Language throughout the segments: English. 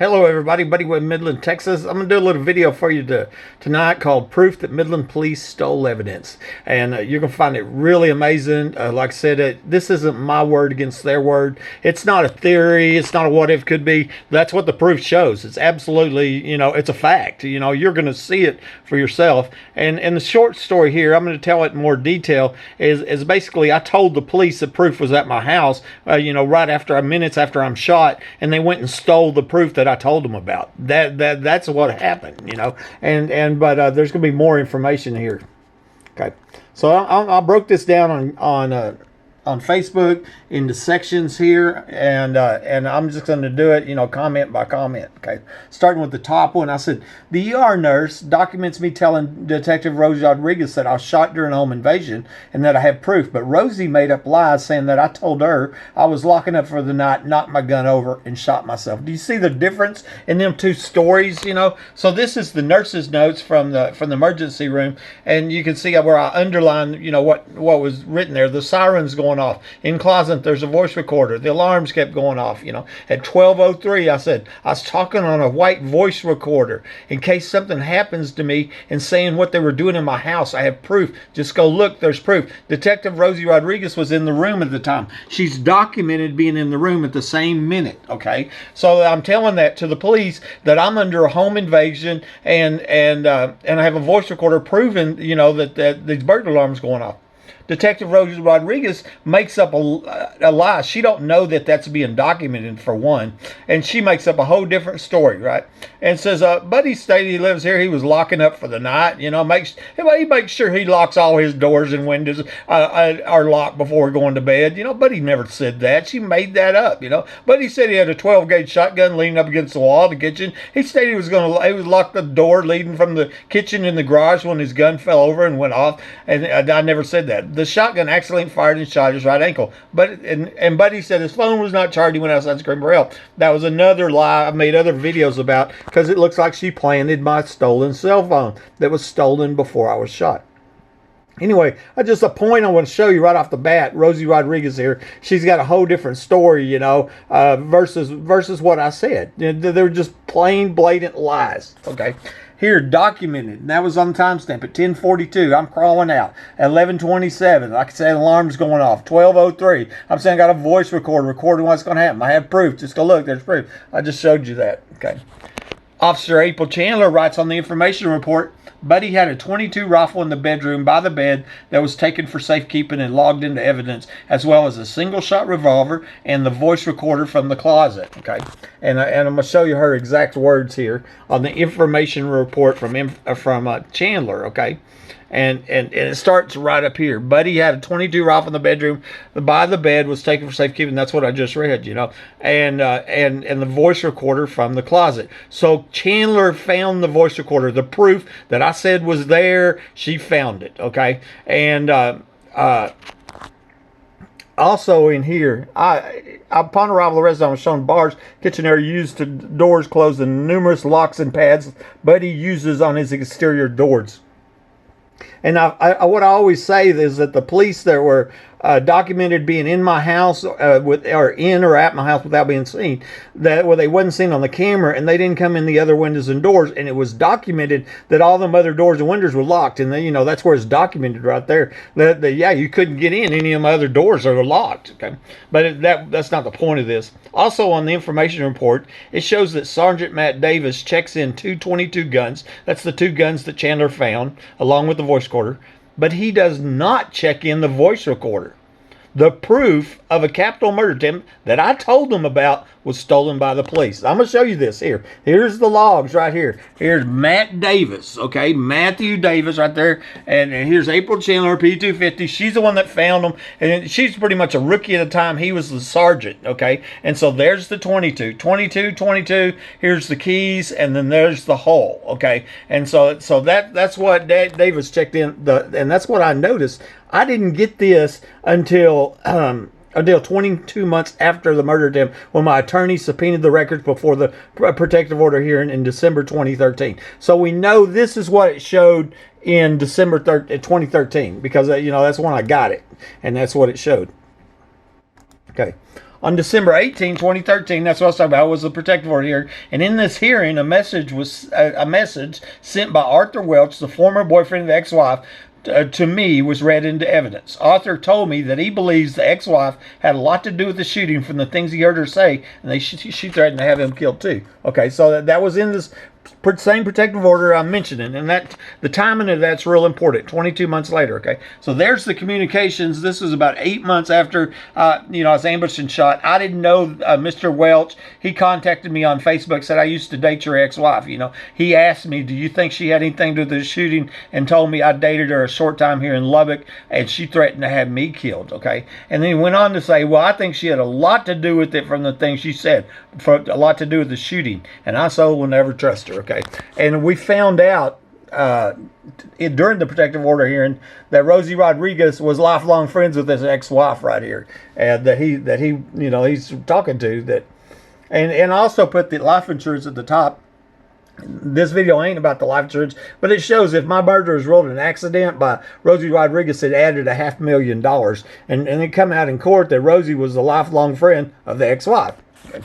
Hello everybody, Buddy with Midland, Texas. I'm going to do a little video for you tonight called Proof That Midland Police Stole Evidence. And you're going to find it really amazing. Like I said, this isn't my word against their word. It's not a theory. It's not a what if could be. That's what the proof shows. It's absolutely, it's a fact. You're going to see it for yourself. And the short story here, I'm going to tell it in more detail, is basically I told the police the proof was at my house, right after minutes after I'm shot, and they went and stole the proof that I told them about. That's what happened, but there's going to be more information here. Okay, so I broke this down on Facebook into sections here, and I'm just going to do it, comment by comment. Okay, starting with the top one, I said the ER nurse documents me telling Detective Rosie Rodriguez that I was shot during a home invasion and that I have proof, but Rosie made up lies saying that I told her I was locking up for the night, knocked my gun over, and shot myself. Do you see the difference in them two stories? So this is the nurse's notes from the emergency room, and you can see where I underlined, what was written there. The sirens going off in closet. There's a voice recorder. The alarms kept going off. At 12:03, I said I was talking on a white voice recorder in case something happens to me and saying what they were doing in my house. I have proof. Just go look. There's proof. Detective Rosie Rodriguez was in the room at the time. She's documented being in the room at the same minute. Okay, so I'm telling that to the police that I'm under a home invasion and I have a voice recorder proving that these burglar alarms going off. Detective Rosie Rodriguez makes up a lie. She don't know that that's being documented, for one, and she makes up a whole different story, right? And says, Buddy stated he lives here. He was locking up for the night. He makes sure he locks all his doors and windows are locked before going to bed. Buddy never said that. She made that up. Buddy said he had a 12-gauge shotgun leaning up against the wall of the kitchen. He stated he was lock the door leading from the kitchen in the garage when his gun fell over and went off. And I never said that. The shotgun accidentally fired and shot his right ankle. And Buddy said his phone was not charged. He went outside screaming for help. That was another lie I made other videos about, because it looks like she planted my stolen cell phone that was stolen before I was shot. Anyway, just a point I want to show you right off the bat. Rosie Rodriguez here, she's got a whole different story, versus what I said. They're just plain blatant lies. Okay. Here, documented, and that was on the timestamp at 10:42. I'm crawling out. At 11:27, like I said, alarm's going off. 12:03, I'm saying I got a voice recorder recording what's going to happen. I have proof. Just go look. There's proof. I just showed you that. Okay. Officer April Chandler writes on the information report, Buddy had a .22 rifle in the bedroom by the bed that was taken for safekeeping and logged into evidence, as well as a single-shot revolver and the voice recorder from the closet. Okay, and I'm going to show you her exact words here on the information report from Chandler. Okay. And it starts right up here. Buddy had a .22 rifle in the bedroom by the bed, was taken for safekeeping. That's what I just read, and the voice recorder from the closet. So Chandler found the voice recorder, the proof that I said was there. She found it, okay? And also in here, upon arrival, the resident was shown bars, kitchen area used to doors closed, and numerous locks and pads Buddy uses on his exterior doors. And what I always say is that the police that were documented being in my house, in or at my house without being seen, they wasn't seen on the camera, and they didn't come in the other windows and doors, and it was documented that all them other doors and windows were locked, and that's where it's documented right there. You couldn't get in any of my other doors that are locked. Okay, but that's not the point of this. Also on the information report, it shows that Sergeant Matt Davis checks in 222 guns. That's the two guns that Chandler found, along with the voice recorder. But he does not check in the voice recorder. The proof of a capital murder attempt that I told them about was stolen by the police. I'm going to show you this here. Here's the logs right here. Here's Matt Davis, okay? Matthew Davis right there. And here's April Chandler, P250. She's the one that found them. And she's pretty much a rookie at the time. He was the sergeant, okay? And so there's the 22. 22. Here's the keys, and then there's the hole, okay? And so that's what Davis checked in. And that's what I noticed. I didn't get this until 22 months after the murder attempt, when my attorney subpoenaed the records before the protective order hearing in December 2013. So we know this is what it showed in December 2013, because that's when I got it, and that's what it showed. Okay. on December 18, 2013, that's what I was talking about, was the protective order hearing. And in this hearing, a message sent by Arthur Welch, the former boyfriend of the ex-wife, to me was read into evidence. Arthur told me that he believes the ex-wife had a lot to do with the shooting from the things he heard her say, and she threatened to have him killed too. Okay, so that was in this same protective order I'm mentioning, and that the timing of that's real important. 22 months later. Okay, so there's the communications. This was about 8 months after I was ambushed and shot. I didn't know Mr. Welch. He contacted me on Facebook, said, I used to date your ex-wife. He asked me, do you think she had anything to do with the shooting, and told me I dated her a short time here in Lubbock, and she threatened to have me killed. Okay, and then he went on to say, well, I think she had a lot to do with it from the things she said, for a lot to do with the shooting, and I so will never trust her. Okay, and we found out during the protective order hearing that Rosie Rodriguez was lifelong friends with his ex-wife right here, and that he's talking to that, and also put the life insurance at the top. This video ain't about the life insurance, but it shows if my murder is ruled an accident by Rosie Rodriguez, it added $500,000, and it come out in court that Rosie was a lifelong friend of the ex-wife. Okay.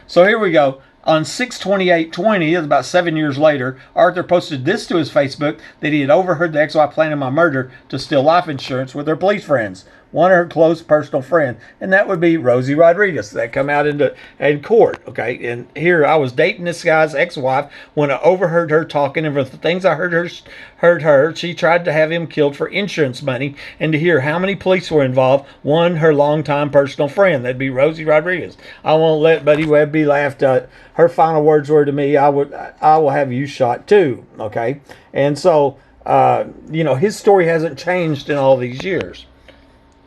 So here we go. On 6/28/20, it's about 7 years later, Arthur posted this to his Facebook, that he had overheard the ex-wife planning my murder to steal life insurance with her police friends, one of her close personal friend, and that would be Rosie Rodriguez. That come out in court. Okay, and here I was dating this guy's ex-wife when I overheard her talking, and for the things I heard her, she tried to have him killed for insurance money, and to hear how many police were involved, one her longtime personal friend, that'd be Rosie Rodriguez. I won't let Buddy Webb be laughed at. Her final words were to me, I will have you shot too. Okay, and so his story hasn't changed in all these years.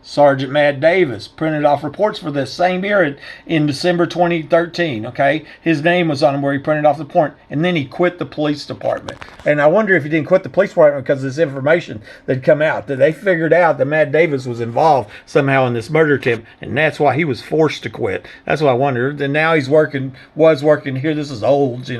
Sergeant Matt Davis printed off reports for this same year in December 2013. Okay, his name was on them where he printed off the report, and then he quit the police department. And I wonder if he didn't quit the police department because of this information that come out, that they figured out that Matt Davis was involved somehow in this murder attempt, and that's why he was forced to quit. That's what I wondered. And now was working here. This is old,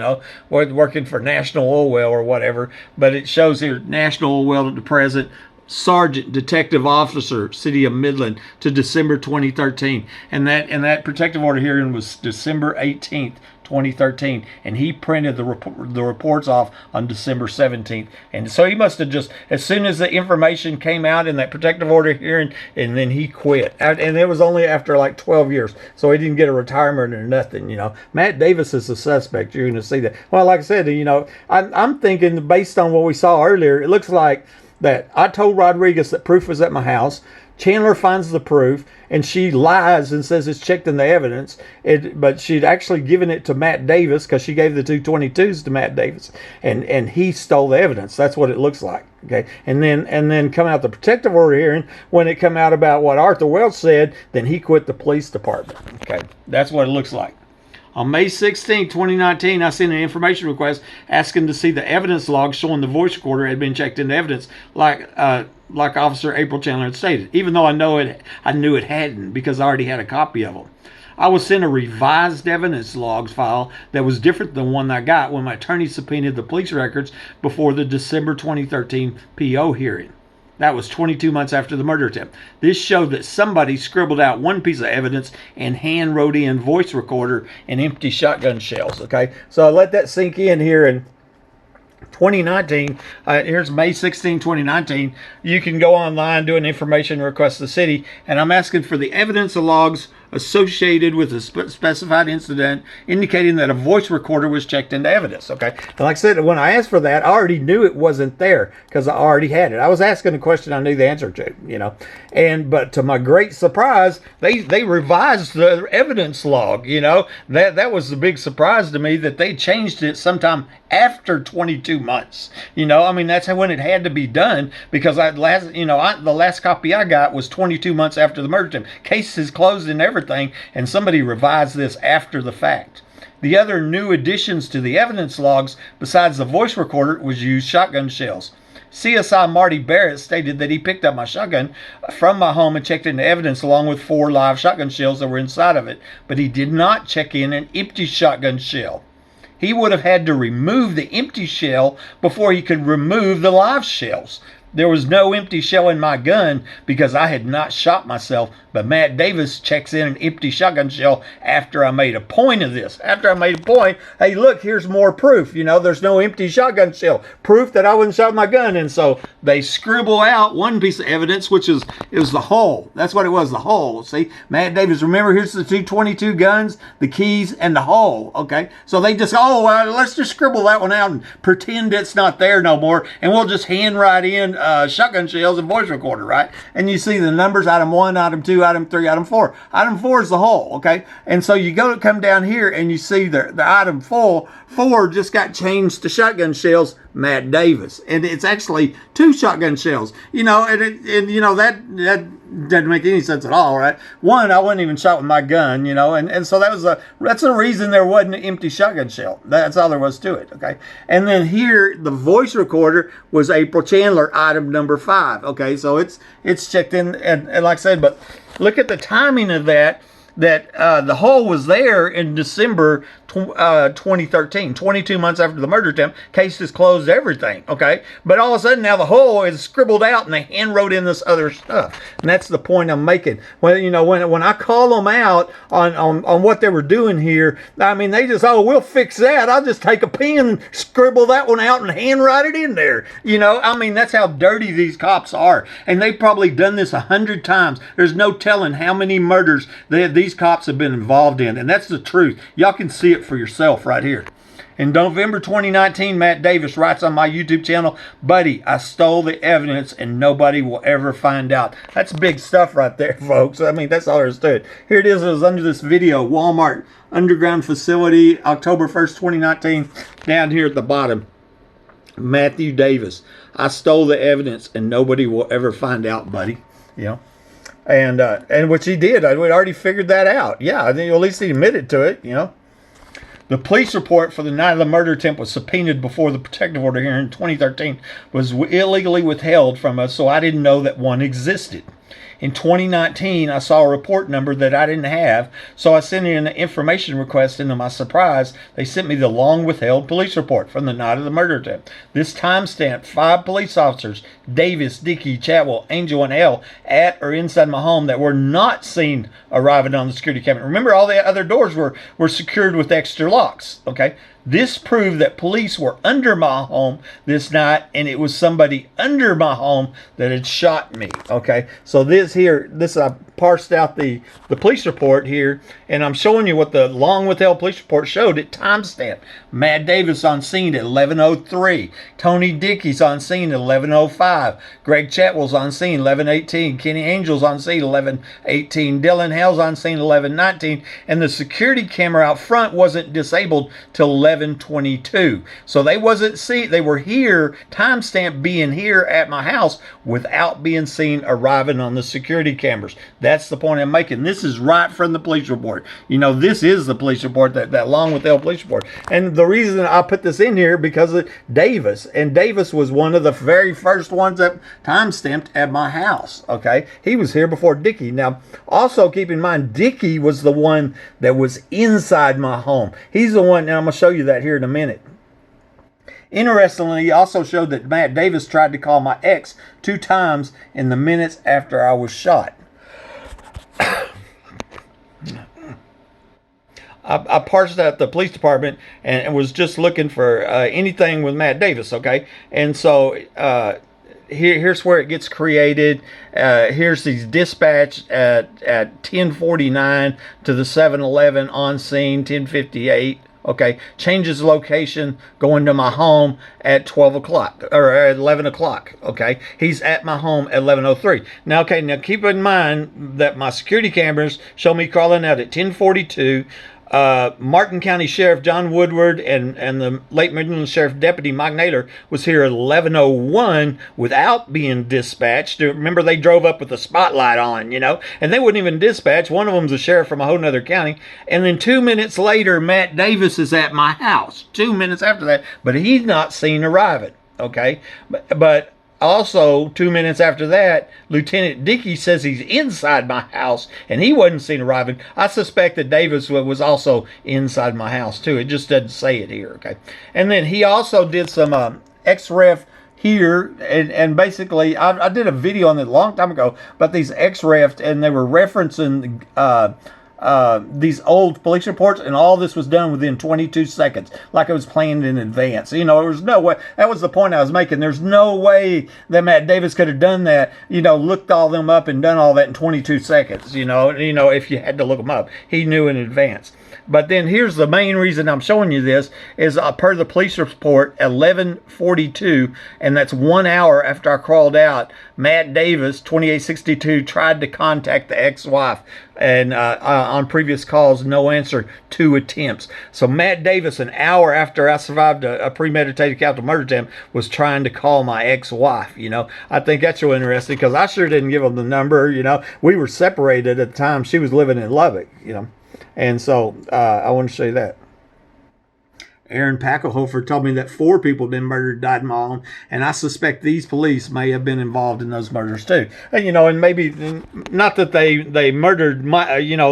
working for National Oil Well or whatever. But it shows here National Oil Well at the present. Sergeant Detective Officer, City of Midland, to December 2013, and that protective order hearing was December 18th, 2013, and he printed the reports off on December 17th, and so he must have just, as soon as the information came out in that protective order hearing, and then he quit, and it was only after like 12 years, so he didn't get a retirement or nothing. Matt Davis is a suspect. You're going to see that. Well, like I said, I'm thinking based on what we saw earlier, it looks like that I told Rodriguez that proof was at my house. Chandler finds the proof, and she lies and says it's checked in the evidence. But she'd actually given it to Matt Davis because she gave the 222s to Matt Davis, and he stole the evidence. That's what it looks like. Okay, and then come out the protective order hearing when it come out about what Arthur Welch said. Then he quit the police department. Okay, that's what it looks like. On May 16, 2019, I sent an information request asking to see the evidence log showing the voice recorder had been checked into evidence, like Officer April Chandler had stated, even though I knew it hadn't because I already had a copy of them. I was sent a revised evidence logs file that was different than the one I got when my attorney subpoenaed the police records before the December 2013 PO hearing. That was 22 months after the murder attempt. This showed that somebody scribbled out one piece of evidence and hand wrote in voice recorder and empty shotgun shells. Okay, so I let that sink in here in 2019. Here's May 16, 2019. You can go online, do an information request to the city, and I'm asking for the evidence logs associated with a specified incident indicating that a voice recorder was checked into evidence. Okay, and like I said, when I asked for that, I already knew it wasn't there because I already had it. I was asking a question I knew the answer to, but to my great surprise, they revised the evidence log. That was the big surprise to me, that they changed it sometime after 22 months. That's when it had to be done, because the last copy I got was 22 months after the murder attempt. Case is closed and everything, and somebody revised this after the fact. The other new additions to the evidence logs, besides the voice recorder, was used shotgun shells. CSI Marty Barrett stated that he picked up my shotgun from my home and checked into evidence along with 4 live shotgun shells that were inside of it, but he did not check in an empty shotgun shell. He would have had to remove the empty shell before he could remove the live shells. There was no empty shell in my gun because I had not shot myself, but Matt Davis checks in an empty shotgun shell after I made a point of this. After I made a point, hey, look, here's more proof. You know, there's no empty shotgun shell. Proof that I wouldn't shot my gun. And so they scribble out one piece of evidence, which is, it was the hole. That's what it was, the hole. See, Matt Davis, remember, here's the 222 guns, the keys, and the hole. Okay, so they just, oh, well, let's just scribble that one out and pretend it's not there no more, and we'll just handwrite in shotgun shells and voice recorder, right? And you see the numbers, item 1, item 2, item 3, item 4. Item 4 is the hole, okay? And so you go to come down here and you see the item 4 just got changed to shotgun shells, Matt Davis. And it's actually 2 shotgun shells, you know, and you know, that doesn't make any sense at all, right? One, I wasn't even shot with my gun, you know, and so that's the reason there wasn't an empty shotgun shell. That's all there was to it, okay? And then here, the voice recorder was April Chandler, item number 5, okay? So it's checked in, and like I said, but look at the timing of that the hole was there in December 2013, 22 months after the murder attempt. Case is closed, everything, okay? But all of a sudden now the hole is scribbled out and they hand wrote in this other stuff. And that's the point I'm making. When, you know, when I call them out on what they were doing here, I mean, they just, oh, we'll fix that. I'll just take a pen, scribble that one out and hand write it in there. You know, I mean, that's how dirty these cops are. And they've probably done this 100 times. There's no telling how many murders these cops have been involved in. And that's the truth. Y'all can see it for yourself right here. In November 2019, Matt Davis writes on my YouTube channel, "Buddy, I stole the evidence and nobody will ever find out." That's big stuff right there, folks. I mean, that's all there is to it. Here it is. It was under this video, Walmart underground facility, October 1st, 2019. Down here at the bottom, Matthew Davis, "I stole the evidence and nobody will ever find out, buddy." You know, and which he did. We already figured that out. Yeah, I think at least he admitted to it. You know. The police report for the night of the murder attempt was subpoenaed before the protective order here in 2013 was illegally withheld from us, so I didn't know that one existed. In 2019, I saw a report number that I didn't have, so I sent in an information request, and to my surprise, they sent me the long withheld police report from the night of the murder attempt. This timestamped 5 police officers, Davis, Dickey, Chatwell, Angel, and L, at or inside my home that were not seen arriving on the security camera. Remember, all the other doors were secured with extra locks, okay? This proved that police were under my home this night, and it was somebody under my home that had shot me, okay? So this I parsed out the police report here, and I'm showing you what the long withheld police report showed. It timestamped. Matt Davis on scene at 11:03. Tony Dickey's on scene at 11:05. Greg Chatwell's on scene 11:18. Kenny Angel's on scene 11:18. Dylan Hell's on scene 11:19. And the security camera out front wasn't disabled till 11:22. So they wasn't seen. They were here, timestamp being here at my house without being seen arriving on the security cameras. That's the point I'm making. This is right from the police report. You know, this is the police report, that long withheld police report. And the reason I put this in here because of Davis. And Davis was one of the very first ones that timestamped at my house. Okay, he was here before Dickey. Now, also keep in mind, Dickey was the one that was inside my home. He's the one, and I'm gonna show you that here in a minute. Interestingly, he also showed that Matt Davis tried to call my ex 2 times in the minutes after I was shot. I parsed out the police department and was just looking for anything with Matt Davis, okay? And so here's where it gets created. Here's these dispatched at 10:49 to the 7-Eleven on scene, 10:58. Okay, changes location, going to my home at 12 o'clock or at 11 o'clock. Okay, he's at my home at 11:03. Now, okay, now keep in mind that my security cameras show me crawling out at 10:42. Martin County Sheriff John Woodward and the late Midland Sheriff Deputy Mike Naylor was here at 11:01 without being dispatched. Remember, they drove up with the spotlight on, you know, and they wouldn't even dispatch. One of them's a sheriff from a whole nother county. And then 2 minutes later, Matt Davis is at my house. 2 minutes after that, but he's not seen arriving. Okay, but also, 2 minutes after that, Lieutenant Dickey says he's inside my house, and he wasn't seen arriving. I suspect that Davis was also inside my house, too. It just doesn't say it here, okay? And then he also did some ex-ref here, and basically I did a video on it a long time ago about these X-refs, and they were referencing these old police reports, and all this was done within 22 seconds, like it was planned in advance. You know, there was no way. That was the point I was making. There's no way that Matt Davis could have done that. You know, looked all them up and done all that in 22 seconds. You know, if you had to look them up, he knew in advance. But then here's the main reason I'm showing you this is per the police report, 11:42, and that's 1 hour after I crawled out. Matt Davis, 2862, tried to contact the ex-wife, and on previous calls, no answer, 2 attempts. So Matt Davis, an hour after I survived a premeditated capital murder attempt, was trying to call my ex-wife. You know, I think that's so interesting because I sure didn't give him the number. You know, we were separated at the time. She was living in Lubbock. You know. And so I want to show you that. Aaron Packelhofer told me that 4 people have been murdered, died in my home, and I suspect these police may have been involved in those murders too. And, you know, and maybe not that they murdered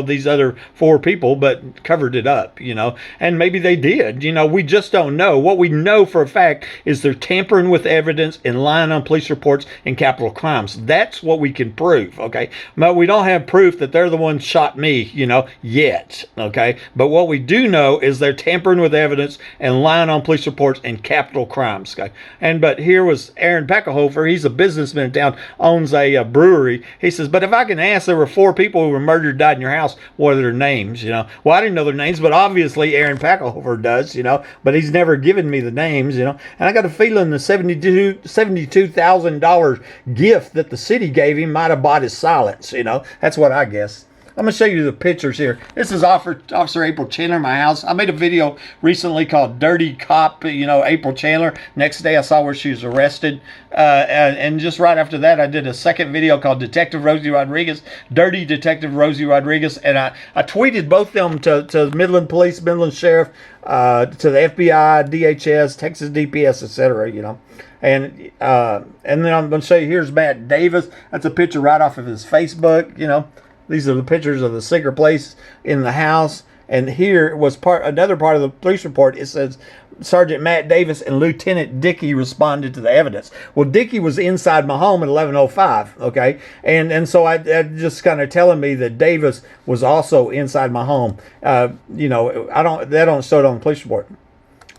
these other 4 people, but covered it up, you know, and maybe they did. You know, we just don't know. What we know for a fact is they're tampering with evidence and lying on police reports and capital crimes. That's what we can prove, okay? But we don't have proof that they're the ones shot me, you know, yet, okay? But what we do know is they're tampering with evidence and lying on police reports and capital crimes. Okay? But here was Aaron Packelhofer. He's a businessman in town, owns a brewery. He says, but if I can ask, there were 4 people who were murdered, died in your house. What are their names? You know, well, I didn't know their names, but obviously Aaron Packelhofer does. You know, but he's never given me the names. You know, and I got a feeling the $72,000 gift that the city gave him might have bought his silence. You know, that's what I guess. I'm going to show you the pictures here. This is Officer April Chandler in my house. I made a video recently called Dirty Cop, you know, April Chandler. Next day I saw where she was arrested. And just right after that, I did a second video called Detective Rosie Rodriguez, Dirty Detective Rosie Rodriguez. And I tweeted both of them to Midland Police, Midland Sheriff, to the FBI, DHS, Texas DPS, etc., you know. And then I'm going to show you, here's Matt Davis. That's a picture right off of his Facebook, you know. These are the pictures of the secret place in the house. And here was another part of the police report. It says Sergeant Matt Davis and Lieutenant Dickey responded to the evidence. Well, Dickey was inside my home at 11:05. Okay, and so I just kind of telling me that Davis was also inside my home. You know, they don't show it on the police report.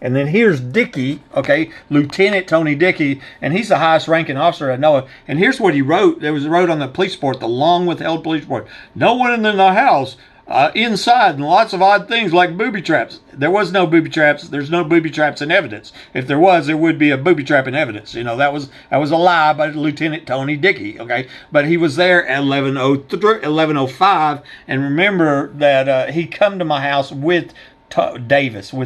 And then here's Dickey, okay, Lieutenant Tony Dickey, and he's the highest ranking officer I know of. And here's what he wrote. There was a wrote on the police report, the long withheld police report. No one in the house, inside, and lots of odd things like booby traps. There was no booby traps. There's no booby traps in evidence. If there was, there would be a booby trap in evidence. You know, that was a lie by Lieutenant Tony Dickey, okay? But he was there at 11:05, and remember that he come to my house with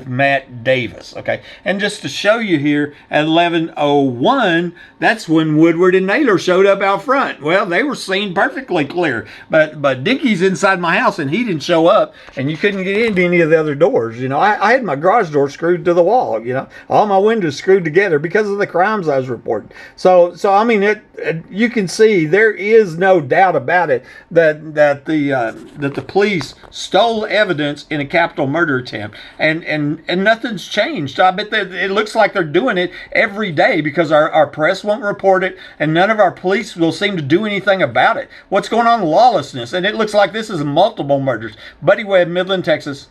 Matt Davis, okay? And just to show you here, at 11:01, that's when Woodward and Naylor showed up out front. Well, they were seen perfectly clear, but Dickey's inside my house, and he didn't show up, and you couldn't get into any of the other doors. You know, I had my garage door screwed to the wall, you know, all my windows screwed together because of the crimes I was reporting. So I mean, you can see there is no doubt about it that the police stole evidence in a capital murder attempt. And nothing's changed. I bet that it looks like they're doing it every day because our press won't report it, and none of our police will seem to do anything about it. What's going on? Lawlessness. And it looks like this is multiple murders. Buddy Webb, Midland, Texas.